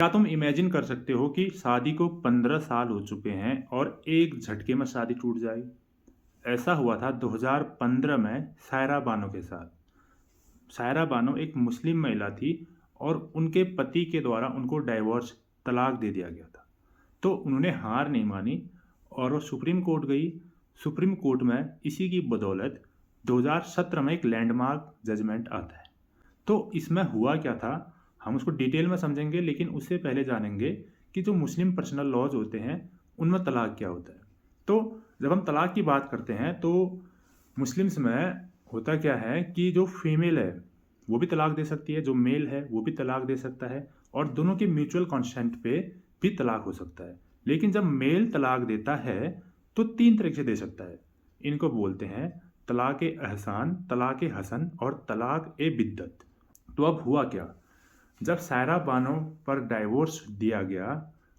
क्या तुम इमेजिन कर सकते हो कि शादी को 15 साल हो चुके हैं और एक झटके में शादी टूट जाए? ऐसा हुआ था 2015 में सायरा बानो के साथ। सायरा बानो एक मुस्लिम महिला थी और उनके पति के द्वारा उनको डाइवोर्स तलाक दे दिया गया था। तो उन्होंने हार नहीं मानी और वो सुप्रीम कोर्ट गई। सुप्रीम कोर्ट में इसी की बदौलत 2017 में एक लैंडमार्क जजमेंट आता है। तो इसमें हुआ क्या था, हम उसको डिटेल में समझेंगे, लेकिन उससे पहले जानेंगे कि जो मुस्लिम पर्सनल लॉज होते हैं उनमें तलाक क्या होता है। तो जब हम तलाक की बात करते हैं तो मुस्लिम्स में होता क्या है कि जो फीमेल है वो भी तलाक दे सकती है, जो मेल है वो भी तलाक दे सकता है, और दोनों के म्यूचुअल कंसेंट पे भी तलाक हो सकता है। लेकिन जब मेल तलाक देता है तो 3 तरीके से दे सकता है। इनको बोलते हैं तलाक ए एहसान, तलाक ए हसन और तलाक ए बिद्दत। तो अब हुआ क्या, जब सायरा बानो पर डाइवोर्स दिया गया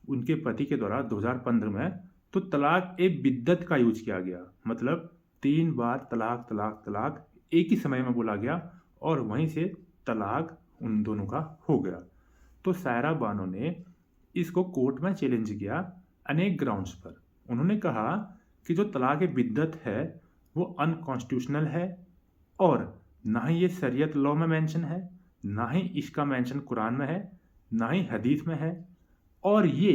उनके पति के द्वारा 2015 में, तो तलाक ए बिद्दत का यूज किया गया। मतलब 3 बार तलाक तलाक तलाक एक ही समय में बोला गया और वहीं से तलाक उन दोनों का हो गया। तो सायरा बानो ने इसको कोर्ट में चैलेंज किया अनेक ग्राउंड्स पर। उन्होंने कहा कि जो तलाक ए बिद्दत है वो अनकॉन्स्टिट्यूशनल है, और ना ही ये शरीयत लॉ में मेंशन है, ना ही इसका मेंशन कुरान में है, ना ही हदीस में है। और ये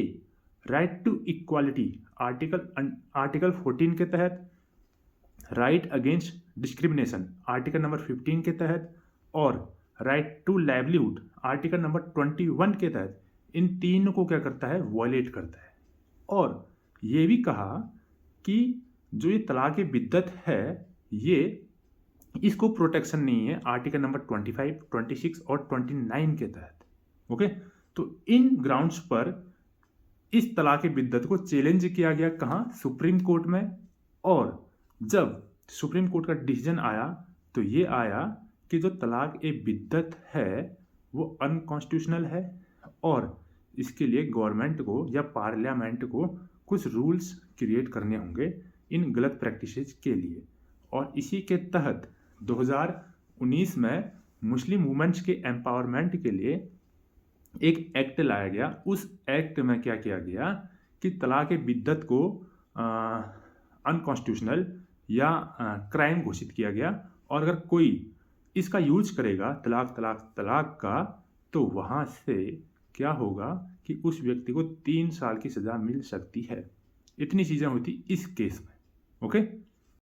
राइट टू इक्वालिटी आर्टिकल 14 के तहत, right against discrimination article number 15 के तहत, और right to livelihood article number 21 के तहत इन तीनों को क्या करता है, वॉयलेट करता है। और ये भी कहा कि जो ये तलाक बिद्दत है ये इसको प्रोटेक्शन नहीं है आर्टिकल नंबर 25, 26 और 29 के तहत। ओके, तो इन ग्राउंड्स पर इस तलाक बिद्दत को चैलेंज किया गया कहाँ, सुप्रीम कोर्ट में। और जब सुप्रीम कोर्ट का डिसीजन आया तो ये आया कि जो तलाक ए बिद्दत है वो अनकॉन्स्टिट्यूशनल है, और इसके लिए गवर्नमेंट को या पार्लियामेंट को कुछ रूल्स क्रिएट करने होंगे इन गलत प्रैक्टिसेस के लिए। और इसी के तहत 2019 में मुस्लिम वुमेन्स के एम्पावरमेंट के लिए एक एक्ट लाया गया। उस एक्ट में क्या किया गया कि तलाक बिद्दत को अनकॉन्स्टिट्यूशनल या क्राइम घोषित किया गया, और अगर कोई इसका यूज करेगा तलाक तलाक तलाक का, तो वहाँ से क्या होगा कि उस व्यक्ति को 3 साल की सज़ा मिल सकती है। इतनी चीज़ें हुई थी इस केस में। ओके।